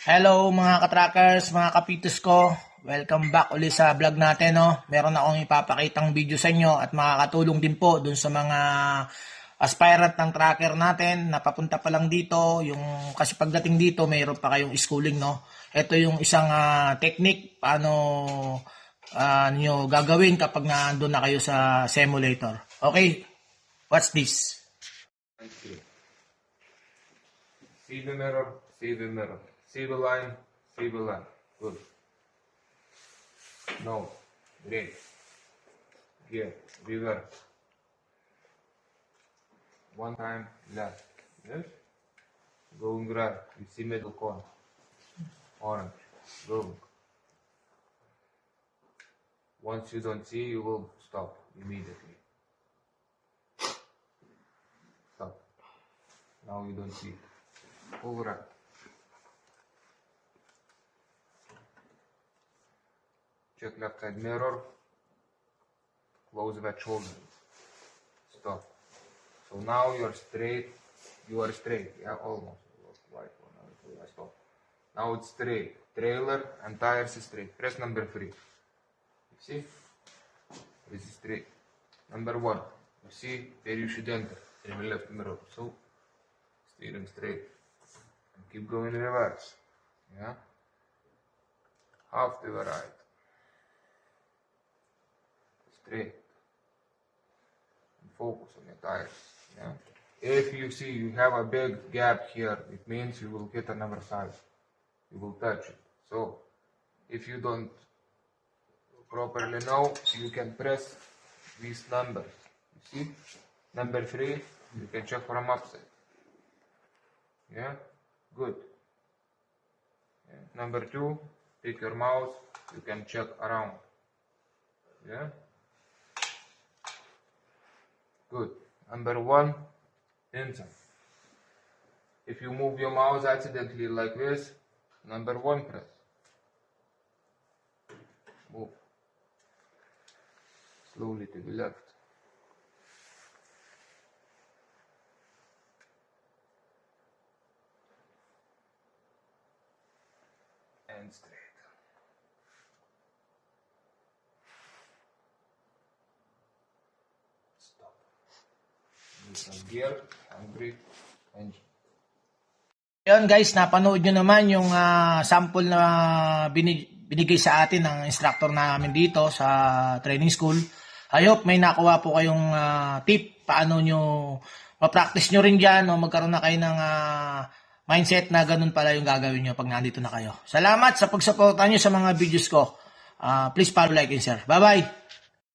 Hello mga ka-trackers, mga kapitos ko. Welcome back ulit sa vlog natin. No? Meron akong ipapakitang video sa inyo at makakatulong din po dun sa mga aspirant ng tracker natin na papunta pa lang dito. Kasi pagdating dito, mayroon pa kayong schooling. No? Ito yung isang technique paano nyo gagawin kapag nandun na kayo sa simulator. Okay, what's this? See the mirror, see the mirror. See the line, see the line. Good. No. Great. Here. Reverse. One time left. Yes. Going right. You see middle corner. Orange. Go. Once you don't see, you will stop immediately. Stop. Now you don't see. Over right. Check left side mirror. Close that shoulder. Stop. So now you're straight. You are straight. Yeah, almost. Right one. Stop. Now it's straight. Trailer and tires is straight. Press number 3. You see? This is straight. Number 1. You see where you should enter. In the left mirror. So steering straight. And keep going reverse. Yeah? Half to the right. Straight. And focus on your tires. Yeah? If you see you have a big gap here, it means you will hit another side. You will touch it. So if you don't properly know, you can press these numbers. You see? Number 3, you can check from upside. Yeah? Good. Yeah. Number 2, take your mouse, you can check around. Yeah? Good. Number 1, inside. If you move your mouse accidentally like this, number 1 press. Move. Slowly to the left. And straight. Stop. Neutral gear, handbrake, engine. Yun guys, napanood nyo naman yung sample na binigay sa atin ng instructor namin dito sa training school. I hope may nakuha po kayong tip paano nyo ma-practice nyo rin dyan o magkaroon na kayo ng mindset na ganun pala yung gagawin nyo pag nandito na kayo. Salamat sa pagsuporta nyo sa mga videos ko. Please follow, like, and share. Bye-bye!